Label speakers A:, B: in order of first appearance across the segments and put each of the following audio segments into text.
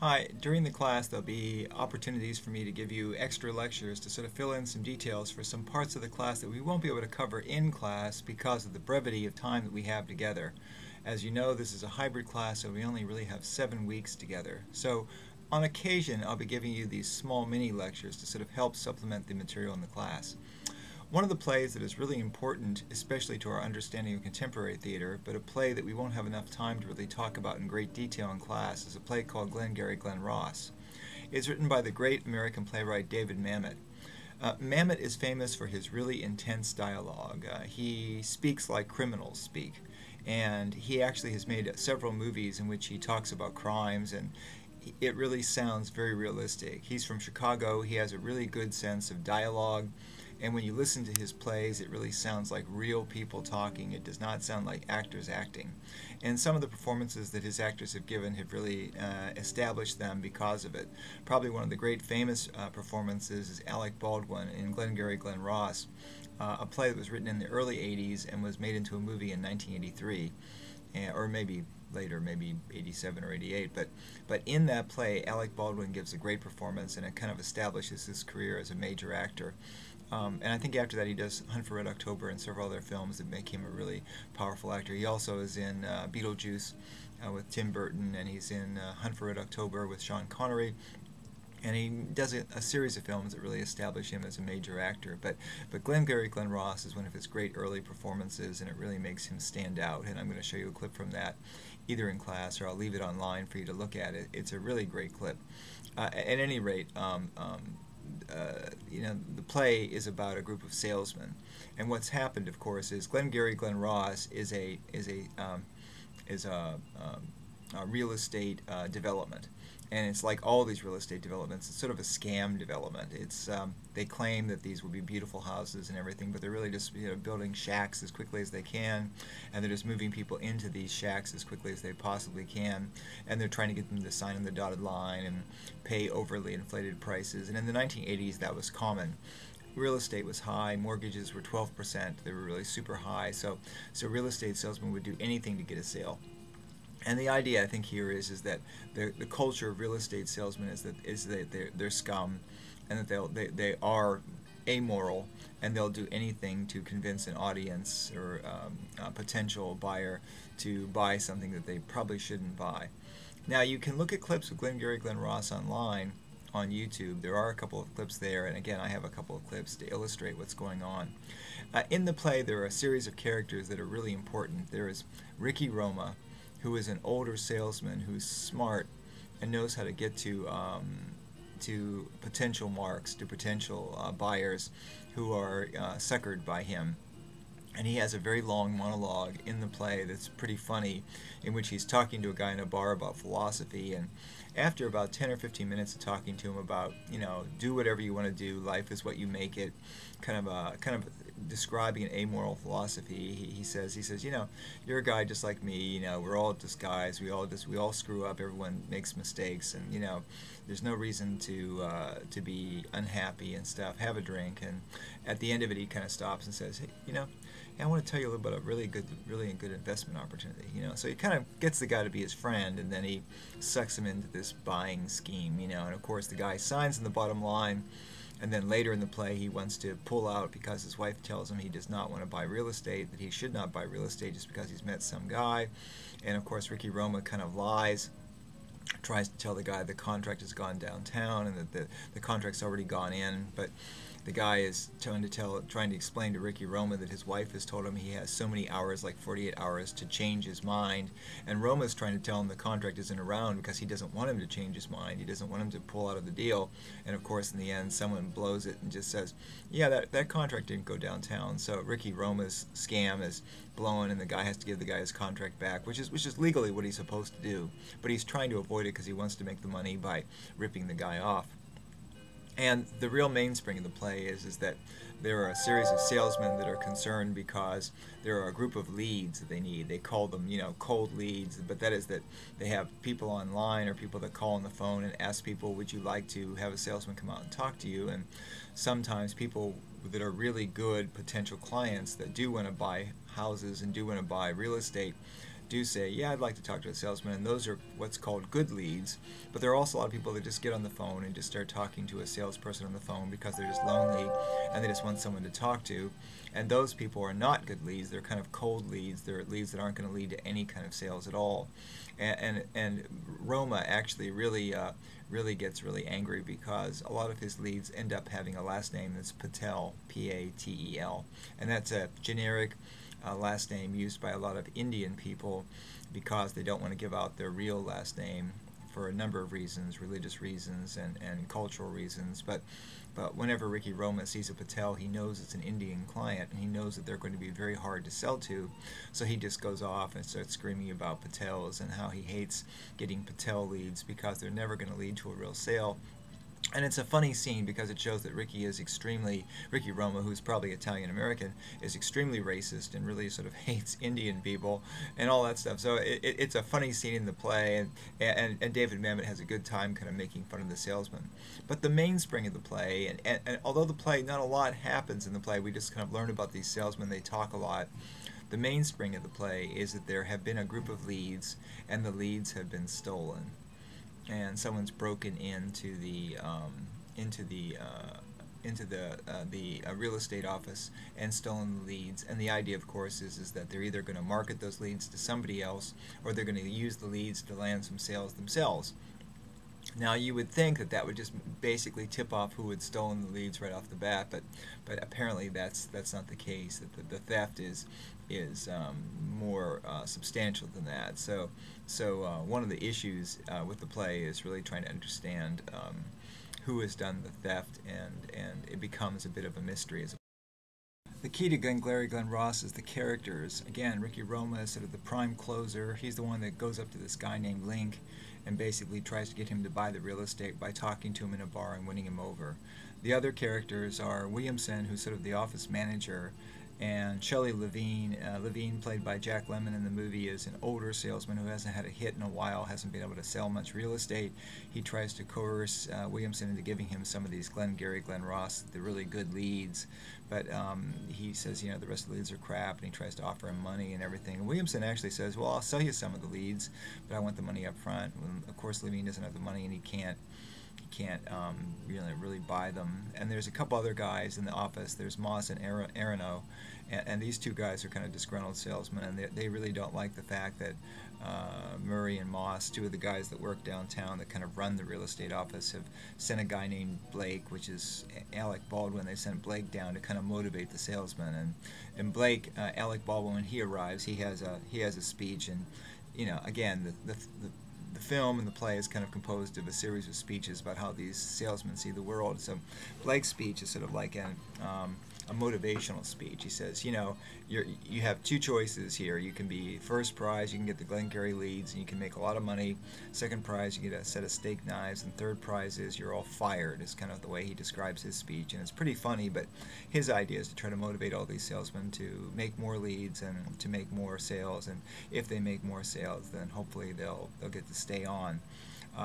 A: Hi, during the class there'll be opportunities for me to give you extra lectures to sort of fill in some details for some parts of the class that we won't be able to cover in class because of the brevity of time that we have together. As you know, this is a hybrid class, so we only really have 7 weeks together. So on occasion I'll be giving you these small mini lectures to sort of help supplement the material in the class. One of the plays that is really important, especially to our understanding of contemporary theater, but a play that we won't have enough time to really talk about in great detail in class, is a play called Glen Ross. It's written by the great American playwright David Mamet. Mamet is famous for his really intense dialogue. He speaks like criminals speak, and he actually has made several movies in which he talks about crimes, and it really sounds very realistic. He's from Chicago. He has a really good sense of dialogue, and when you listen to his plays, it really sounds like real people talking. It does not sound like actors acting. And some of the performances that his actors have given have really established them because of it. Probably one of the great famous performances is Alec Baldwin in Glen Ross, a play that was written in the early 80s and was made into a movie in 1983, or maybe later, maybe 87 or 88, but in that play Alec Baldwin gives a great performance, and it kind of establishes his career as a major actor. And I think after that he does Hunt for Red October and several other films that make him a really powerful actor. He also is in Beetlejuice with Tim Burton, and he's in Hunt for Red October with Sean Connery. And he does a series of films that really establish him as a major actor. But Glen Ross is one of his great early performances, and it really makes him stand out. And I'm going to show you a clip from that, either in class or I'll leave it online for you to look at it. It's a really great clip. At any rate, the play is about a group of salesmen, and what's happened, of course, is Glen Ross is a real estate development, and it's like all these real estate developments. It's sort of a scam development. It's they claim that these will be beautiful houses and everything, but they're really just building shacks as quickly as they can, and they're just moving people into these shacks as quickly as they possibly can, and they're trying to get them to sign on the dotted line and pay overly inflated prices. And in the 1980s, that was common. Real estate was high, mortgages were 12%, they were really super high, so real estate salesmen would do anything to get a sale. And the idea, I think, here is that the culture of real estate salesmen is that they're scum, and that they are amoral, and they'll do anything to convince an audience or a potential buyer to buy something that they probably shouldn't buy. Now, you can look at clips of Glen Ross online on YouTube. There are a couple of clips there, and again, I have a couple of clips to illustrate what's going on. In the play, there are a series of characters that are really important. There is Ricky Roma, who is an older salesman who's smart and knows how to get to potential marks, to potential buyers who are suckered by him. And he has a very long monologue in the play that's pretty funny, in which he's talking to a guy in a bar about philosophy, and after about 10 or 15 minutes of talking to him about, do whatever you want to do, life is what you make it, kind of describing an amoral philosophy, he says, you're a guy just like me, we're all just guys, we all screw up, everyone makes mistakes, and there's no reason to be unhappy and stuff. Have a drink. And at the end of it, he kind of stops and says, hey, I want to tell you a little bit about a really good investment opportunity. So he kind of gets the guy to be his friend, and then he sucks him into this buying scheme. And of course the guy signs in the bottom line, and then later in the play he wants to pull out because his wife tells him he does not want to buy real estate, that he should not buy real estate just because he's met some guy. And of course Ricky Roma kind of lies, tries to tell the guy the contract has gone downtown and that the contract's already gone in, but the guy is trying to explain to Ricky Roma that his wife has told him he has so many hours, like 48 hours, to change his mind, and Roma's trying to tell him the contract isn't around because he doesn't want him to change his mind. He doesn't want him to pull out of the deal, and of course in the end someone blows it and just says, yeah, that contract didn't go downtown. So Ricky Roma's scam is blown, and the guy has to give the guy his contract back, which is legally what he's supposed to do, but he's trying to avoid it because he wants to make the money by ripping the guy off. And the real mainspring of the play is that there are a series of salesmen that are concerned because there are a group of leads that they need. They call them, cold leads, but that is that they have people online or people that call on the phone and ask people, would you like to have a salesman come out and talk to you? And sometimes people that are really good potential clients that do want to buy houses and do want to buy real estate do say, yeah, I'd like to talk to a salesman, and those are what's called good leads. But there are also a lot of people that just get on the phone and just start talking to a salesperson on the phone because they're just lonely and they just want someone to talk to. And those people are not good leads. They're kind of cold leads. They're leads that aren't going to lead to any kind of sales at all. And Roma actually really gets really angry because a lot of his leads end up having a last name that's Patel, Patel, and that's a generic last name used by a lot of Indian people because they don't want to give out their real last name for a number of reasons, religious reasons and cultural reasons. But whenever Ricky Roma sees a Patel, he knows it's an Indian client, and he knows that they're going to be very hard to sell to. So he just goes off and starts screaming about Patels and how he hates getting Patel leads because they're never going to lead to a real sale. And it's a funny scene because it shows that Ricky Roma, who's probably Italian American, is extremely racist and really sort of hates Indian people and all that stuff. So it's a funny scene in the play, and David Mamet has a good time kind of making fun of the salesman. But the mainspring of the play, and although the play, not a lot happens in the play, we just kind of learn about these salesmen, they talk a lot. The mainspring of the play is that there have been a group of leads, and the leads have been stolen. And someone's broken into the real estate office and stolen the leads. And the idea, of course, is that they're either going to market those leads to somebody else, or they're going to use the leads to land some sales themselves. Now, you would think that that would just basically tip off who had stolen the leads right off the bat, but apparently that's not the case. That the theft is more substantial than that. So one of the issues with the play is really trying to understand who has done the theft, and it becomes a bit of a mystery. The key to Glengarry Glen Ross is the characters. Again, Ricky Roma is sort of the prime closer. He's the one that goes up to this guy named Link and basically tries to get him to buy the real estate by talking to him in a bar and winning him over. The other characters are Williamson, who's sort of the office manager, and Shelley Levine. Levine, played by Jack Lemmon in the movie, is an older salesman who hasn't had a hit in a while, hasn't been able to sell much real estate. He tries to coerce Williamson into giving him some of these Glengarry Glen Ross, the really good leads, but he says, you know, the rest of the leads are crap, and he tries to offer him money and everything. And Williamson actually says, well, I'll sell you some of the leads, but I want the money up front. And of course, Levine doesn't have the money, and he can't really buy them. And there's a couple other guys in the office. There's Moss and Arano, and these two guys are kind of disgruntled salesmen, and they really don't like the fact that Murray and Moss, two of the guys that work downtown that kind of run the real estate office, have sent a guy named Blake, which is Alec Baldwin. They sent Blake down to kind of motivate the salesman, and Blake, Alec Baldwin, when he arrives, he has a speech, and you know, again, the film and the play is kind of composed of a series of speeches about how these salesmen see the world. So Blake's speech is sort of like a motivational speech. He says, you know, you have two choices here. You can be first prize, you can get the Glengarry leads, and you can make a lot of money. Second prize, you get a set of steak knives, and third prize is you're all fired, is kind of the way he describes his speech. And it's pretty funny, but his idea is to try to motivate all these salesmen to make more leads and to make more sales, and if they make more sales, then hopefully they'll get to stay on.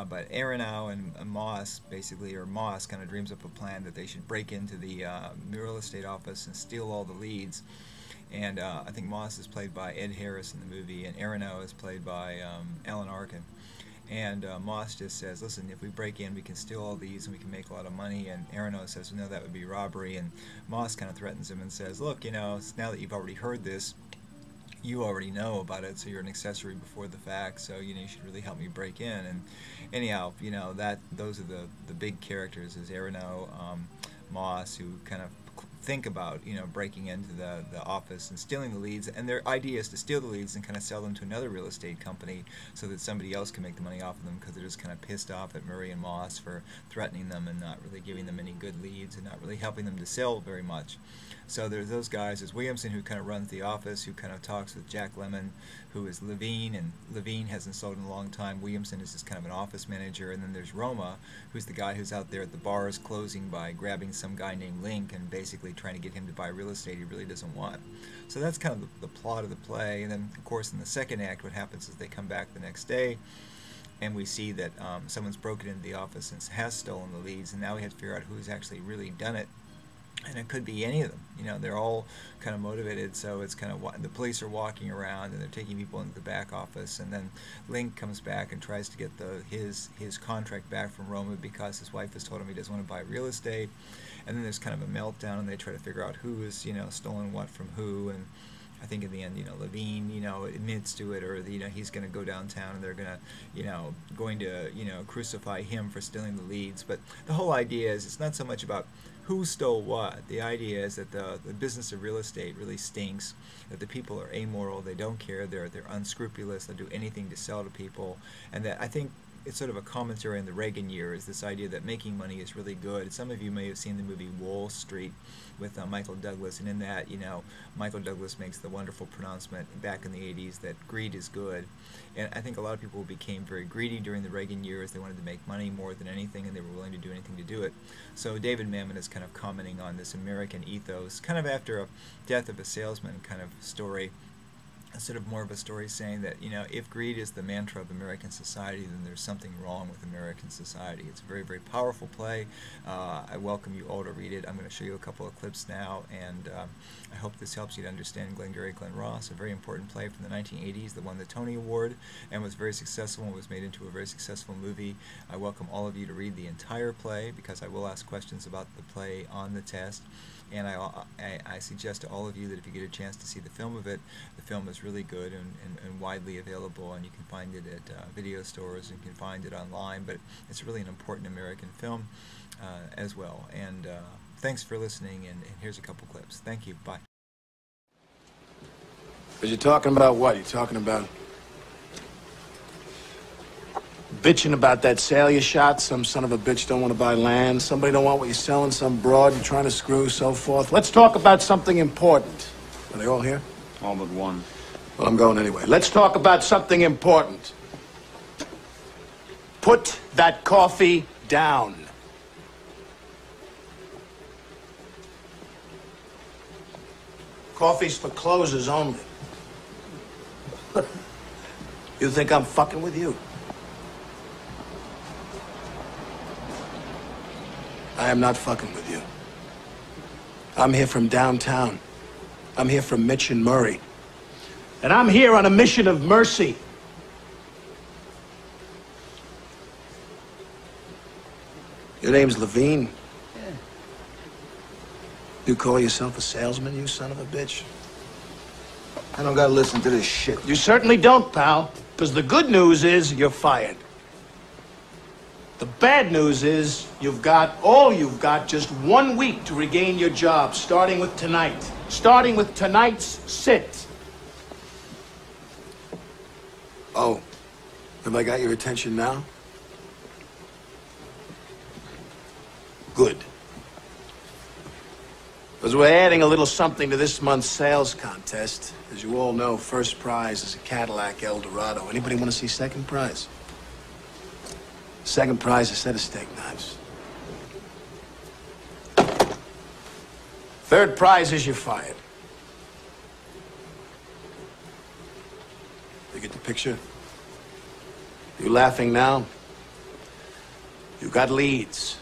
A: But Aronow and Moss, basically, or Moss kind of dreams up a plan that they should break into the real estate office and steal all the leads. And I think Moss is played by Ed Harris in the movie, and Aronow is played by Alan Arkin. And Moss just says, listen, if we break in, we can steal all these and we can make a lot of money. And Aronow says, no, that would be robbery. And Moss kind of threatens him and says, look, you know, now that you've already heard this, you already know about it, so you're an accessory before the fact, so you know, you should really help me break in. And anyhow, you know, those are the big characters, is Aronow, Moss, who kind of think about, you know, breaking into the office and stealing the leads, and their idea is to steal the leads and kind of sell them to another real estate company so that somebody else can make the money off of them, because they're just kind of pissed off at Murray and Moss for threatening them and not really giving them any good leads and not really helping them to sell very much. So there's those guys. There's Williamson, who kind of runs the office, who kind of talks with Jack Lemmon, who is Levine, and Levine hasn't sold in a long time. Williamson is just kind of an office manager. And then there's Roma, who's the guy who's out there at the bars closing by grabbing some guy named Link and basically trying to get him to buy real estate he really doesn't want. So that's kind of the plot of the play. And then, of course, in the second act, what happens is they come back the next day, and we see that someone's broken into the office and has stolen the leads, and now we have to figure out who's actually really done it. And it could be any of them. You know, they're all kind of motivated. So it's kind of the police are walking around and they're taking people into the back office, and then Link comes back and tries to get his contract back from Roma because his wife has told him he doesn't want to buy real estate. And then there's kind of a meltdown, and they try to figure out who is, you know, stolen what from who. And I think in the end, you know, Levine, you know, admits to it, or you know, he's going to go downtown and they're going to crucify him for stealing the leads. But the whole idea is it's not so much about who stole what. The idea is that the business of real estate really stinks, that the people are amoral, they don't care, they're unscrupulous, they'll do anything to sell to people, and that I think it's sort of a commentary on the Reagan years, this idea that making money is really good. Some of you may have seen the movie Wall Street with Michael Douglas, and in that, you know, Michael Douglas makes the wonderful pronouncement back in the 80s that greed is good. And I think a lot of people became very greedy during the Reagan years. They wanted to make money more than anything, and they were willing to do anything to do it. So David Mamet is kind of commenting on this American ethos, kind of after a death of a salesman kind of story. Sort of more of a story saying that, you know, if greed is the mantra of American society, then there's something wrong with American society. It's a very, very powerful play. I welcome you all to read it. I'm going to show you a couple of clips now, and I hope this helps you to understand Glengarry Glen Ross, a very important play from the 1980s that won the Tony Award and was very successful and was made into a very successful movie. I welcome all of you to read the entire play because I will ask questions about the play on the test. And I suggest to all of you that if you get a chance to see the film of it, the film is really good and widely available, and you can find it at video stores, and you can find it online, but it's really an important American film as well. And thanks for listening, and here's a couple clips. Thank you. Bye.
B: But you're talking about what? You're talking about bitching about that sale you shot. Some son of a bitch don't want to buy land. Somebody don't want what you're selling. Some broad you're trying to screw, so forth. Let's talk about something important. Are they all here?
C: All but one.
B: Well, I'm going anyway. Let's talk about something important. Put that coffee down. Coffee's for closers only. You think I'm fucking with you? I am not fucking with you. I'm here from downtown. I'm here from Mitch and Murray. And I'm here on a mission of mercy. Your name's Levine? Yeah. You call yourself a salesman, you son of a bitch?
D: I don't gotta listen to this shit.
B: You certainly don't, pal. Because the good news is you're fired. The bad news is you've got just 1 week to regain your job, starting with tonight. Starting with tonight's sit. Oh, have I got your attention now? Good. Because we're adding a little something to this month's sales contest. As you all know, first prize is a Cadillac Eldorado. Anybody want to see second prize? Second prize, a set of steak knives. Third prize is you're fired. You get the picture? You laughing now? You got leads.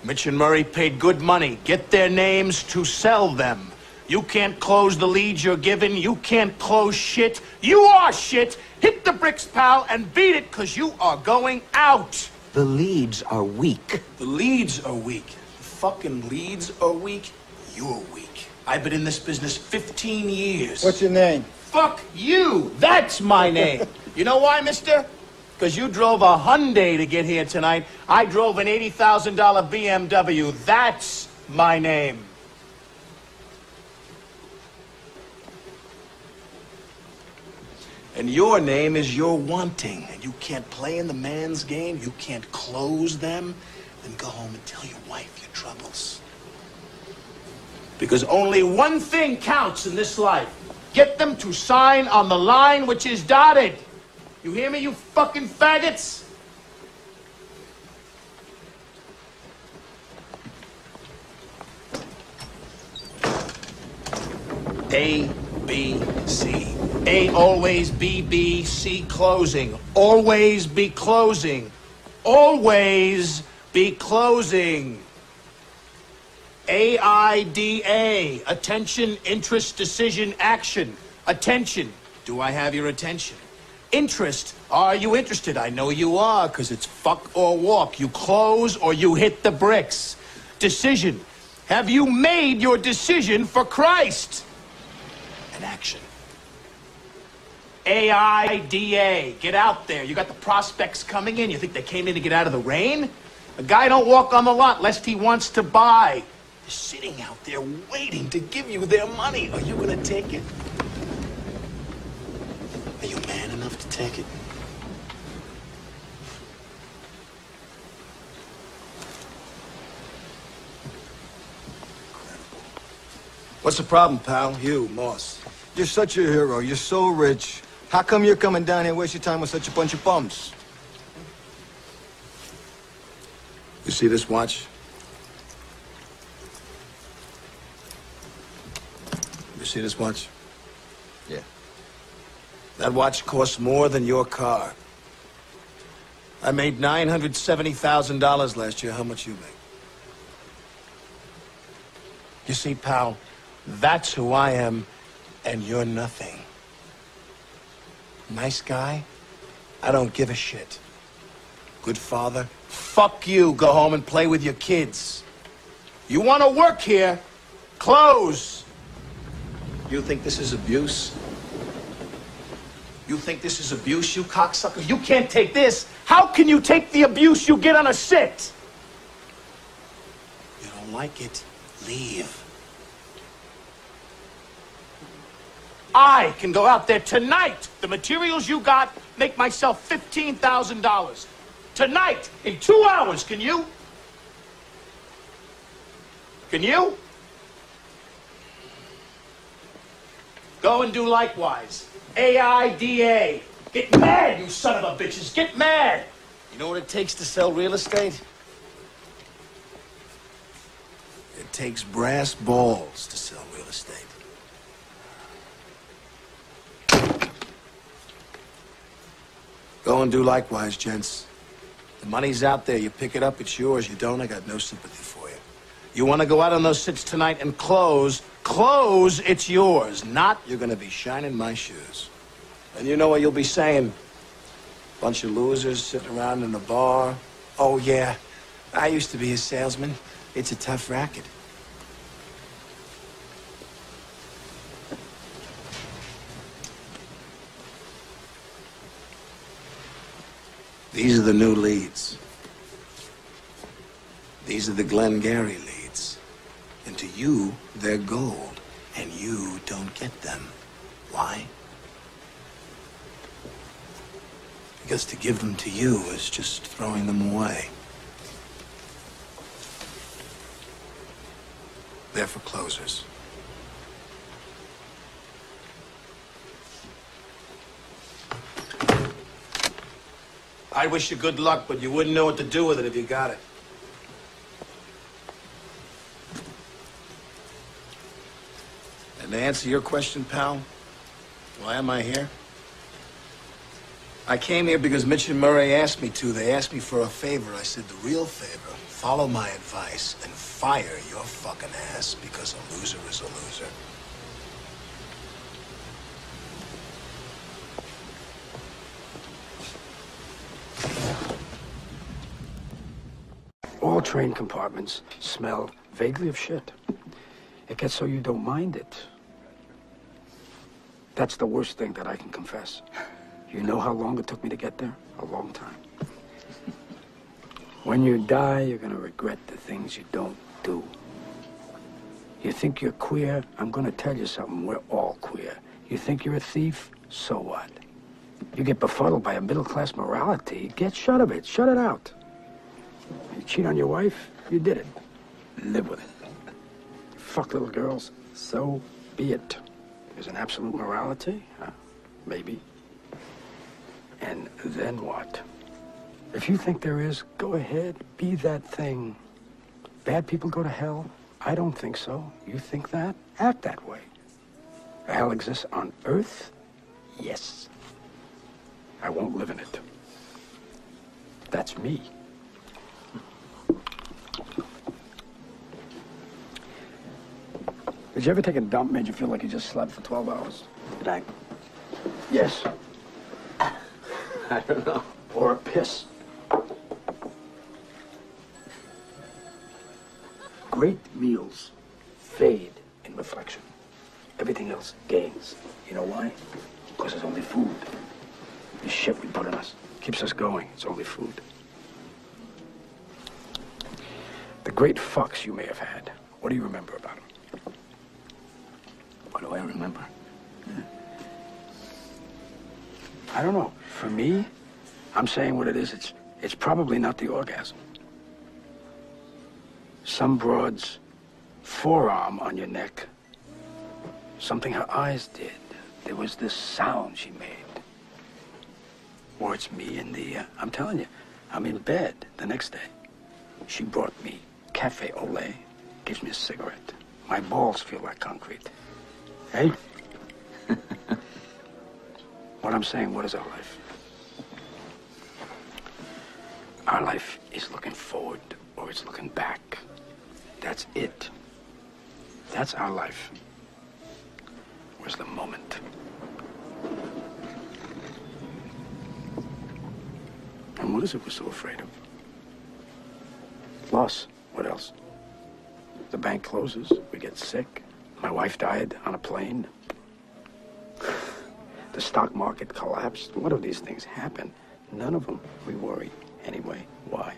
B: Mitch and Murray paid good money. Get their names to sell them. You can't close the leads you're given. You can't close shit. You are shit. Hit the bricks, pal, and beat it, because you are going out.
D: The leads are weak.
B: The leads are weak. The fucking leads are weak. You're weak. I've been in this business 15 years.
D: What's your name?
B: Fuck you. That's my name. You know why, mister? Because you drove a Hyundai to get here tonight. I drove an $80,000 BMW. That's my name. And your name is you're wanting. And you can't play in the man's game. You can't close them. Then go home and tell your wife your troubles. Because only one thing counts in this life. Get them to sign on the line which is dotted. You hear me, you fucking faggots? A, B, C. A, always B, B, C, closing. Always be closing. Always be closing. AIDA. Attention, interest, decision, action. Attention. Do I have your attention? Interest. Are you interested? I know you are, because it's fuck or walk. You close or you hit the bricks. Decision. Have you made your decision for Christ? And action. AIDA. Get out there. You got the prospects coming in. You think they came in to get out of the rain? A guy don't walk on the lot lest he wants to buy. They're sitting out there waiting to give you their money. Are you gonna take it? Are you man enough to take it?
D: What's the problem, pal? You, Moss. You're such a hero. You're so rich. How come you're coming down here wasting time with such a bunch of bums?
B: You see this watch? You see this watch?
D: Yeah.
B: That watch costs more than your car. I made $970,000 last year. How much you make? You see, pal, that's who I am, and you're nothing. Nice guy? I don't give a shit. Good father? Fuck you. Go home and play with your kids. You want to work here? Close. You think this is abuse? You think this is abuse, you cocksucker? You can't take this. How can you take the abuse you get on a sit? You don't like it? Leave. I can go out there tonight. The materials you got make myself $15,000. Tonight, in 2 hours, can you? Can you? Go and do likewise. AIDA. Get mad, you son of a bitches. Get mad. You know what it takes to sell real estate? It takes brass balls to sell real estate. Go and do likewise, gents. The money's out there. You pick it up, it's yours. You don't, I got no sympathy for you. You want to go out on those sits tonight and close, it's yours. Not, you're going to be shining my shoes. And you know what you'll be saying? Bunch of losers sitting around in the bar. Oh, yeah, I used to be a salesman. It's a tough racket. These are the new leads. These are the Glen leads. And to you, they're gold. And you don't get them. Why? Because to give them to you is just throwing them away. They're for closers. I wish you good luck, but you wouldn't know what to do with it if you got it. And to answer your question, pal, why am I here? I came here because Mitch and Murray asked me to. They asked me for a favor. I said, the real favor, follow my advice and fire your fucking ass, because a loser is a loser.
C: All train compartments smell vaguely of shit. It gets so you don't mind it. That's the worst thing that I can confess. You know how long it took me to get there? A long time. When you die, you're gonna regret the things you don't do. You think you're queer? I'm gonna tell you something. We're all queer. You think you're a thief? So what? You get befuddled by a middle-class morality, get shut of it. Shut it out. You cheat on your wife? You did it. Live with it. Fuck little girls? So be it. There's an absolute morality? Maybe. And then what? If you think there is, go ahead, be that thing. Bad people go to hell? I don't think so. You think that? Act that way. A hell exists on Earth? Yes. I won't live in it. That's me. Did you ever take a dump made you feel like you just slept for 12 hours?
E: Did I?
C: Yes.
E: I don't know.
C: Or a piss. Great meals fade in reflection. Everything else gains. You know why? Because it's only food. This shit we put in us keeps us going. It's only food. The great fucks you may have had, what do you remember about them?
E: What do I remember?
C: I don't know. For me, I'm saying what it is. It's probably not the orgasm. Some broad's forearm on your neck. Something her eyes did. There was this sound she made. Or it's me in the, I'm telling you, I'm in bed the next day. She brought me cafe au lait, gives me a cigarette. My balls feel like concrete. Hey? What I'm saying, what is our life? Our life is looking forward or it's looking back. That's it. That's our life. Where's the moment? And what is it we're so afraid of? Loss. What else? The bank closes. We get sick. My wife died on a plane. The stock market collapsed. What of these things happen? None of them we worry anyway. Why?